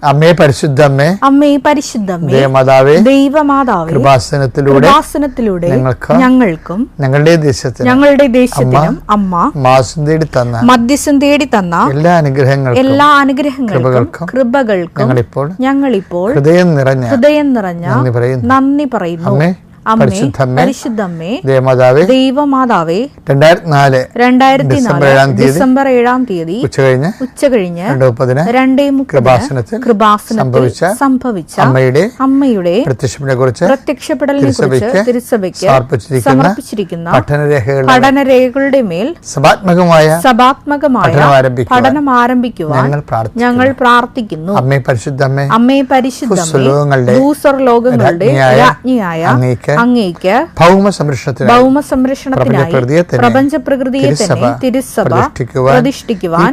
അമ്മേ പരിശുദ്ധമ്മേ, അമ്മേ പരിശുദ്ധമ്മേ, ദേവമാതാവേ, ദൈവമാതാവേ, കൃപാസനത്തിലൂടെ ഞങ്ങൾക്കും ഞങ്ങളുടെ ദേശത്തിനും അമ്മ മധ്യസ്ഥം തേടി തന്ന എല്ലാ അനുഗ്രഹങ്ങൾക്കും കൃപകൾക്കും ഞങ്ങളിപ്പോൾ ഹൃദയം നിറഞ്ഞ നന്ദി പറയുന്നു. പരിശുദ്ധമ്മേ, ദൈവമാതാവേ, 2004 ഡിസംബർ 7 തീയതി ഉച്ചകഴിഞ്ഞ് 2:30 സംഭവിച്ച അമ്മയുടെ പ്രത്യക്ഷപ്പെടലിനെ കുറിച്ച് തിരുസഭയ്ക്ക് സമർപ്പിച്ചിരിക്കുന്ന പഠനരേഖകളുടെ മേൽ സഭാത്മകമായ പഠനം ആരംഭിക്കുവാൻ ഞങ്ങൾ പ്രാർത്ഥിക്കുന്നു. അമ്മേ പരിശുദ്ധമ്മേ, ഭൂസ്വർലോകങ്ങളുടെ രാജ്ഞിയായ അങ്ങേക്ക് ഭൗമ സംരക്ഷണത്തിനായി പ്രപഞ്ച പ്രകൃതിയെ തന്നെ തിരുസഭ പ്രതിഷ്ഠിക്കുവാൻ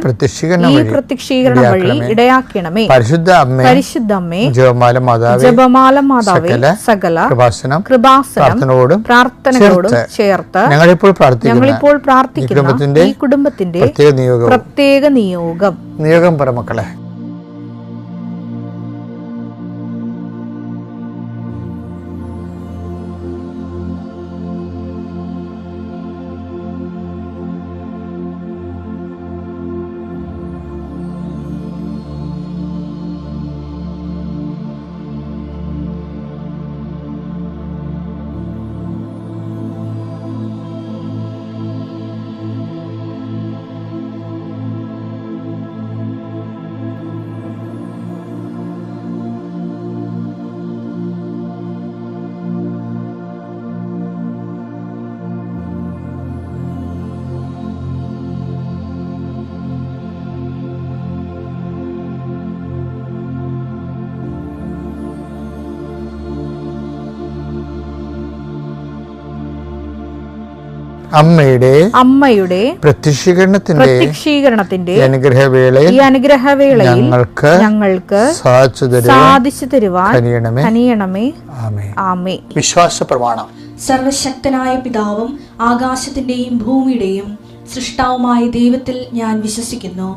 ഈ പ്രത്യക്ഷീകരണം വഴി ഇടയാക്കണമേ. പരിശുദ്ധമ്മേ, ജപമാല മാതാവേ, സകല കൃപാസനം പ്രാർത്ഥനകളോടും ചേർത്ത് ഞങ്ങളിപ്പോൾ പ്രാർത്ഥിക്കുന്ന ഈ കുടുംബത്തിന്റെ പ്രത്യേക നിയോഗം പറമക്കളെ. അമ്മയുടെ പ്രത്യക്ഷീകരണത്തിന്റെ ഈ അനുഗ്രഹവേളയിൽ ഞങ്ങൾക്ക് സാധിച്ചു തരുവാൻ കനിയണമേ. ആമേൻ. വിശ്വാസ പ്രമാണം. സർവശക്തനായ പിതാവും ആകാശത്തിന്റെയും ഭൂമിയുടെയും സൃഷ്ടാവുമായ ദൈവത്തിൽ ഞാൻ വിശ്വസിക്കുന്നു.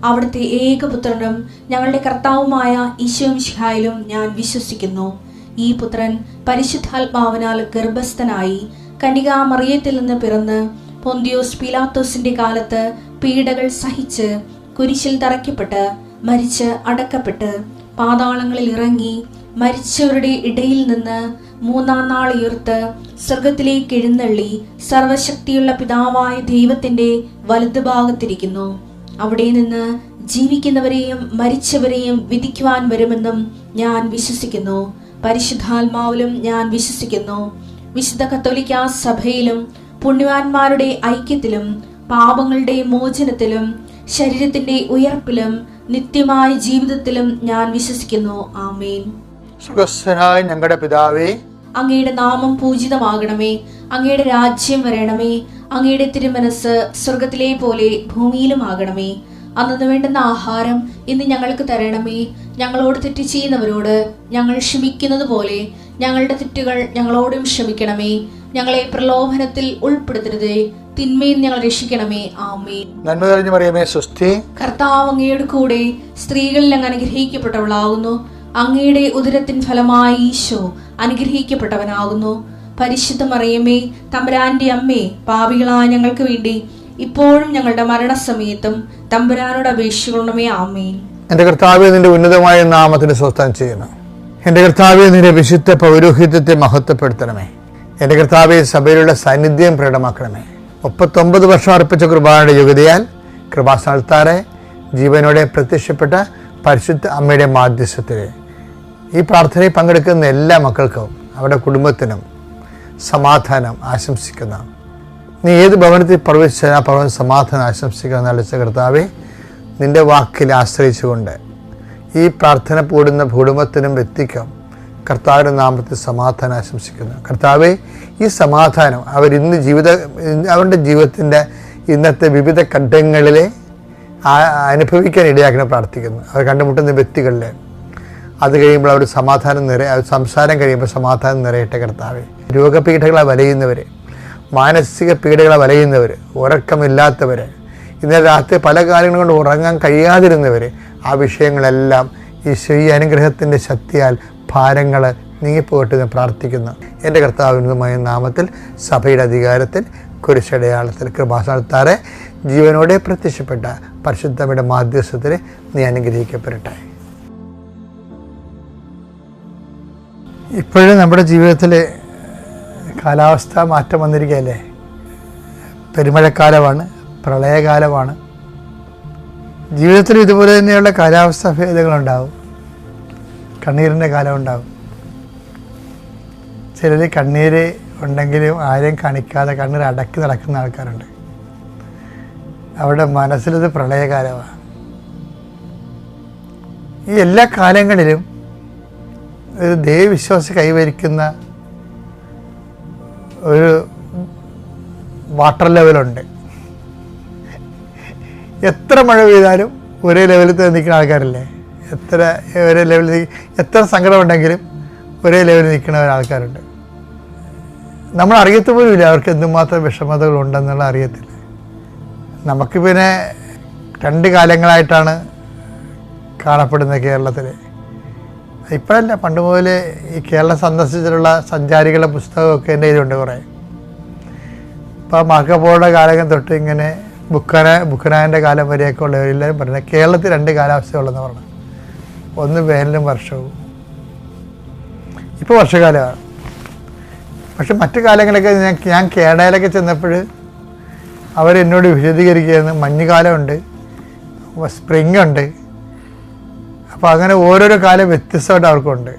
അവിടുത്തെ ഏകപുത്രനും ഞങ്ങളുടെ കർത്താവുമായ ഈശോമിശിഹായിലും ഞാൻ വിശ്വസിക്കുന്നു. ഈ പുത്രൻ പരിശുദ്ധാത്മാവിനാൽ ഗർഭസ്ഥനായി കന്യകാമറിയത്തിൽ നിന്ന് പിറന്ന് പൊന്തിയോസ് പീലാത്തോസിന്റെ കാലത്ത് പീഡകൾ സഹിച്ച് കുരിശിൽ തറയ്ക്കപ്പെട്ട് മരിച്ച് അടക്കപ്പെട്ട് പാതാളങ്ങളിൽ ഇറങ്ങി മരിച്ചവരുടെ ഇടയിൽ നിന്ന് 3-ാം നാൾ ഉയർത്ത് സ്വർഗത്തിലേക്ക് എഴുന്നള്ളി സർവശക്തിയുള്ള പിതാവായ ദൈവത്തിന്റെ വലതുഭാഗത്തിരിക്കുന്നു. അവിടെ നിന്ന് ജീവിക്കുന്നവരെയും മരിച്ചവരെയും വിധിക്കുവാൻ വരുമെന്നും ഞാൻ വിശ്വസിക്കുന്നു. പരിശുദ്ധാത്മാവിലും ഞാൻ വിശ്വസിക്കുന്നു. വിശുദ്ധ കത്തോലിക്കാ സഭയിലും പുണ്യവാന്മാരുടെ ഐക്യത്തിലും പാപങ്ങളുടെ മോചനത്തിലും ശരീരത്തിന്റെ ഉയർപ്പിലും നിത്യമായ ജീവിതത്തിലും ഞാൻ വിശ്വസിക്കുന്നു. ആമേൻ. സ്വർഗ്ഗസ്ഥനായ ഞങ്ങളുടെ പിതാവേ, അങ്ങയുടെ നാമം പൂജിതമാകണമേ. അങ്ങയുടെ രാജ്യം വരണമേ. അങ്ങയുടെ തിരുമനസ് സ്വർഗത്തിലെ പോലെ ഭൂമിയിലും ആകണമേ. അന്നു വേണ്ടുന്ന ആഹാരം ഇന്ന് ഞങ്ങൾക്ക് തരണമേ. ഞങ്ങളോട് തെറ്റ് ചെയ്യുന്നവരോട് ഞങ്ങൾ ക്ഷമിക്കുന്നത് പോലെ ഞങ്ങളുടെ തെറ്റുകൾ ഞങ്ങളോടും ക്ഷമിക്കണമേ. ഞങ്ങളെ പ്രലോഭനത്തിൽ ഉൾപ്പെടുത്തരുതേ, തിന്മയിൽ ഞങ്ങൾ രക്ഷിക്കണമേ. ആമേൻ. നന്മ നിറഞ്ഞ മറിയമേ, സ്വസ്തി. കർത്താവ് അങ്ങയുടെ കൂടെ സ്ത്രീകളിൽ അങ്ങ് അനുഗ്രഹിക്കപ്പെട്ടവളാകുന്നു. അങ്ങയുടെ ഉദരത്തിൻ ഫലമായി ഈശോ അനുഗ്രഹിക്കപ്പെട്ടവനാകുന്നു. പരിശുദ്ധ മറിയമേ, തമ്പുരാന്റെ അമ്മേ, പാപികളായ ഞങ്ങൾക്ക് വേണ്ടി ഇപ്പോഴും ഞങ്ങളുടെ മരണസമയത്തും തമ്പുരാനോട് അപേക്ഷിക്കണമേ. ആമേൻ. എന്റെ കർത്താവേ, നിന്റെ ഉന്നതമായ നാമത്തിന് സ്വസ്ഥം ചെയ്യണം. എന്റെ കർത്താവേ, നിന്റെ വിശുദ്ധ പൗരോഹിത്യത്തെ മഹത്വപ്പെടുത്തണമേ. എന്റെ കർത്താവേ, സഭയിലുള്ള സാന്നിധ്യം പ്രകടമാക്കണമേ. 39 വർഷം അർപ്പിച്ച കുർബാനയുടെ യോഗ്യതയാൽ കൃപാസ്ഥാനത്താറെ ജീവനോടെ പ്രത്യക്ഷപ്പെട്ട പരിശുദ്ധ അമ്മയുടെ മാധ്യസ്ഥത്തിൽ ഈ പ്രാർത്ഥനയിൽ പങ്കെടുക്കുന്ന എല്ലാ മക്കൾക്കും അവരുടെ കുടുംബത്തിനും സമാധാനം ആശംസിക്കുന്ന, നീ ഏത് ഭവനത്തിൽ പ്രവേശിച്ചാൽ ആ ഭവനം സമാധാനം ആശംസിക്കുന്ന നല്ല കർത്താവേ, നിന്റെ വാക്കിൽ ആശ്രയിച്ചുകൊണ്ട് ഈ പ്രാർത്ഥന കൂടുന്ന കുടുംബത്തിനും വ്യക്തിക്കും കർത്താവിൻ്റെ നാമത്തിൽ സമാധാനം ആശംസിക്കുന്നു. കർത്താവേ, ഈ സമാധാനം അവരുടെ ജീവിതത്തിൻ്റെ ഇന്നത്തെ വിവിധ ഘട്ടങ്ങളിലെ അനുഭവിക്കാൻ ഇടയാക്കണം പ്രാർത്ഥിക്കുന്നു. അവർ കണ്ടുമുട്ടുന്ന വ്യക്തികളിലെ അത് കഴിയുമ്പോൾ അവർ സംസാരം കഴിയുമ്പോൾ സമാധാനം നിറയട്ടെ. കർത്താവേ, രോഗപീഠകളെ വലയുന്നവർ, മാനസിക പീഡകളെ വലയുന്നവർ, ഉറക്കമില്ലാത്തവർ, ഇന്നലെ രാത്രി പല കാര്യങ്ങൾ കൊണ്ട് ഉറങ്ങാൻ കഴിയാതിരുന്നവർ, ആ വിഷയങ്ങളെല്ലാം ഈശോ ഈ അനുഗ്രഹത്തിൻ്റെ ശക്തിയാൽ ഭാരങ്ങൾ നീങ്ങിപ്പോയിട്ട് ഞാൻ പ്രാർത്ഥിക്കുന്നു. എൻ്റെ കർത്താവിനുമായ നാമത്തിൽ സഭയുടെ അധികാരത്തിൽ കുരിശടയാളത്തിൽ കൃപാസനത്താറെ ജീവനോടെ പ്രത്യക്ഷപ്പെട്ട പരിശുദ്ധമ്മയുടെ മാധ്യസ്ഥത്തിൽ നീ അനുഗ്രഹിക്കപ്പെടട്ടെ. ഇപ്പോഴും നമ്മുടെ ജീവിതത്തിൽ കാലാവസ്ഥ മാറ്റം വന്നിരിക്കുകയല്ലേ. പെരുമഴക്കാലമാണ്, പ്രളയകാലമാണ്. ജീവിതത്തിൽ ഇതുപോലെ തന്നെയുള്ള കാലാവസ്ഥാ ഭേദങ്ങളുണ്ടാവും. കണ്ണീരിൻ്റെ കാലം ഉണ്ടാവും. ചിലർ കണ്ണീര് ഉണ്ടെങ്കിലും ആരെയും കാണിക്കാതെ കണ്ണീർ അടക്കി നടക്കുന്ന ആൾക്കാരുണ്ട്. അവരുടെ മനസ്സിലത് പ്രളയകാലമാണ്. ഈ എല്ലാ കാലങ്ങളിലും ഒരു ദൈവവിശ്വാസി കൈവരിക്കുന്ന ഒരു വാട്ടർ ലെവലുണ്ട്. എത്ര മഴ പെയ്താലും ഒരേ ലെവലിൽ നിൽക്കുന്ന ആൾക്കാരില്ലേ? ഒരേ ലെവലിൽ എത്ര സങ്കടമുണ്ടെങ്കിലും ഒരേ ലെവലിൽ നിൽക്കുന്ന ഒരാൾക്കാരുണ്ട്. നമ്മൾ അറിയത്ത പോലുമില്ല അവർക്ക് എന്തുമാത്രം വിഷമതകളുണ്ടെന്നുള്ള അറിയത്തില്ല. നമുക്ക് പിന്നെ 2 കാലങ്ങളായിട്ടാണ് കാണപ്പെടുന്നത് കേരളത്തിൽ. ഇപ്പോഴല്ല, പണ്ട് മുതൽ ഈ കേരളം സന്ദർശിച്ചിട്ടുള്ള സഞ്ചാരികളുടെ പുസ്തകമൊക്കെ എൻ്റെ കയ്യിലുണ്ട് കുറേ. ഇപ്പോൾ മാർക്കോപോളോയുടെ കാലം തൊട്ട് ഇങ്ങനെ ബുക്കനായൻ്റെ കാലം വരെയൊക്കെ ഉള്ളവരെല്ലാവരും പറയുന്നത് കേരളത്തിൽ 2 കാലാവസ്ഥയുള്ളതെന്ന് പറഞ്ഞു. ഒന്ന് വേനലും വർഷവും. ഇപ്പോൾ വർഷകാലമാണ്. പക്ഷെ മറ്റു കാലങ്ങളൊക്കെ ഞാൻ കേരളയിലൊക്കെ ചെന്നപ്പോൾ അവരെന്നോട് വിശദീകരിക്കുകയായിരുന്നു, മഞ്ഞുകാലമുണ്ട്, സ്പ്രിങ് ഉണ്ട്. അപ്പോൾ അങ്ങനെ ഓരോരോ കാലം വ്യത്യസ്തമായിട്ട് അവർക്കുണ്ട്.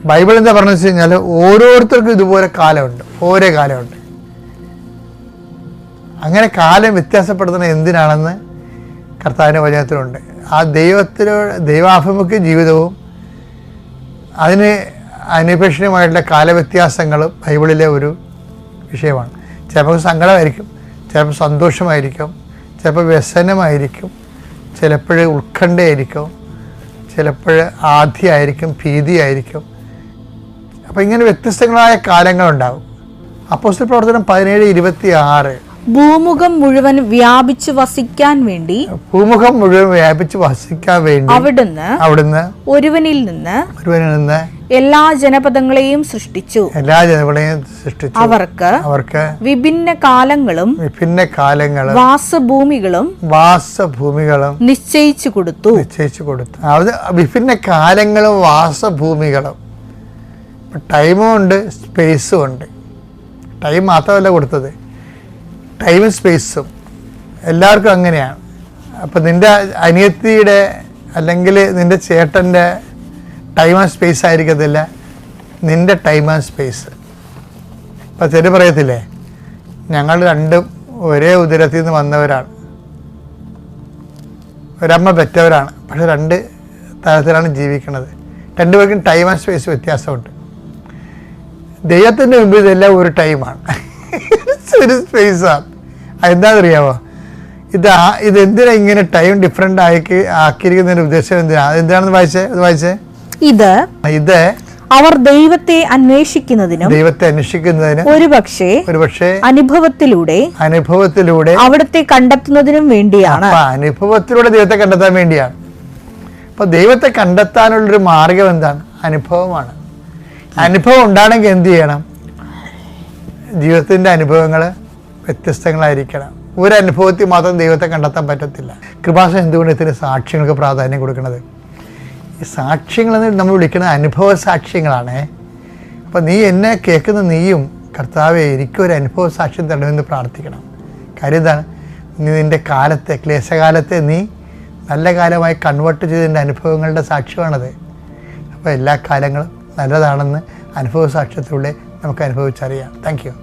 ബൈബിൾ എന്താ പറഞ്ഞു വെച്ച് കഴിഞ്ഞാൽ ഓരോരുത്തർക്കും ഇതുപോലെ കാലമുണ്ട്, ഓരോ കാലമുണ്ട്. അങ്ങനെ കാലം വ്യത്യാസപ്പെടുത്തുന്നത് എന്തിനാണെന്ന് കർത്താവിൻ്റെ വചനത്തിലുണ്ട്. ആ ദൈവാഭിമുഖ്യ ജീവിതവും അതിന് അനിപേക്ഷണീയമായിട്ടുള്ള കാലവ്യത്യാസങ്ങളും ബൈബിളിലെ ഒരു വിഷയമാണ്. ചിലപ്പോൾ സങ്കടമായിരിക്കും, ചിലപ്പോൾ സന്തോഷമായിരിക്കും, ചിലപ്പോൾ വ്യസനമായിരിക്കും, ചിലപ്പോൾ ഉത്കണ്ഠയായിരിക്കും, ചിലപ്പോൾ ആധിയായിരിക്കും, ഭീതിയായിരിക്കും. അപ്പോൾ ഇങ്ങനെ വ്യത്യസ്തങ്ങളായ കാലങ്ങളുണ്ടാവും. അപ്പോസ്തല പ്രവർത്തനം 17:26 ഭൂമുഖം മുഴുവൻ വ്യാപിച്ചു വസിക്കാൻ വേണ്ടി അവിടുന്ന് ഒരുവനിൽ നിന്ന് എല്ലാ ജനപദങ്ങളെയും സൃഷ്ടിച്ചു. അവർക്ക് വിഭിന്ന കാലങ്ങളും വാസഭൂമികളും നിശ്ചയിച്ചു കൊടുത്തു. വിഭിന്ന കാലങ്ങളും വാസഭൂമികളും. ടൈമും ഉണ്ട്, സ്പേസും ഉണ്ട്. ടൈം മാത്രമല്ല കൊടുത്തത്, ടൈമും സ്പേസും എല്ലാവർക്കും അങ്ങനെയാണ്. അപ്പം നിൻ്റെ അനിയത്തിയുടെ അല്ലെങ്കിൽ നിൻ്റെ ചേട്ടൻ്റെ ടൈം ആൻഡ് സ്പേസ് ആയിരിക്കത്തില്ല നിൻ്റെ ടൈം ആൻഡ് സ്പേസ്. ഇപ്പം ചില പറയത്തില്ലേ, ഞങ്ങൾ രണ്ടും ഒരേ ഉദരത്തിൽ നിന്ന് വന്നവരാണ്, ഒരമ്മ പെറ്റവരാണ്, പക്ഷെ 2 തരത്തിലാണ് ജീവിക്കുന്നത്. 2 പേർക്കും ടൈം ആൻഡ് സ്പേസ് വ്യത്യാസമുണ്ട്. ദൈവത്തിൻ്റെ മുമ്പിൽ ഇതെല്ലാം ഒരു ടൈമാണ്, ഒരു സ്പേസാണ്. എന്താണെന്നറിയാമോ? ഇതെന്തിനാ ഇങ്ങനെ ടൈം ഡിഫറെൻ്റ് ആക്കിയിരിക്കുന്നതിൻ്റെ ഉദ്ദേശം എന്തിനാണെന്ന് വായിച്ചേ. ഇത് അവർ ദൈവത്തെ അന്വേഷിക്കുന്നതിനും ഒരുപക്ഷെ അനുഭവത്തിലൂടെ അവിടത്തെ കണ്ടെത്തുന്നതിനും വേണ്ടിയാണ്. അനുഭവത്തിലൂടെ ദൈവത്തെ കണ്ടെത്താൻ വേണ്ടിയാണ്. അപ്പൊ ദൈവത്തെ കണ്ടെത്താനുള്ളൊരു മാർഗം എന്താണ്? അനുഭവമാണ്. അനുഭവം ഉണ്ടാണെങ്കിൽ എന്ത് ചെയ്യണം? ജീവിതത്തിന്റെ അനുഭവങ്ങൾ വ്യത്യസ്തങ്ങളായിരിക്കണം. ഒരു അനുഭവത്തിൽ മാത്രം ദൈവത്തെ കണ്ടെത്താൻ പറ്റത്തില്ല. കൃപാസനം എന്തുകൊണ്ട് ഇത്തരം സാക്ഷ്യങ്ങൾക്ക് പ്രാധാന്യം കൊടുക്കുന്നത്? ഈ സാക്ഷ്യങ്ങളെന്ന് നമ്മൾ വിളിക്കുന്നത് അനുഭവ സാക്ഷ്യങ്ങളാണ്. അപ്പം നീ എന്നെ കേൾക്കുന്ന നീയും കർത്താവെ എനിക്കൊരു അനുഭവ സാക്ഷ്യം തരണമെന്ന് പ്രാർത്ഥിക്കണം. കാര്യം എന്താണ്? നീ നിൻ്റെ കാലത്തെ, ക്ലേശകാലത്തെ നീ നല്ല കാലമായി കൺവേർട്ട് ചെയ്തതിൻ്റെ അനുഭവങ്ങളുടെ സാക്ഷ്യമാണത്. അപ്പോൾ എല്ലാ കാലങ്ങളും നല്ലതാണെന്ന് അനുഭവ സാക്ഷ്യത്തിലൂടെ നമുക്ക് അനുഭവിച്ചറിയാം. Thank you.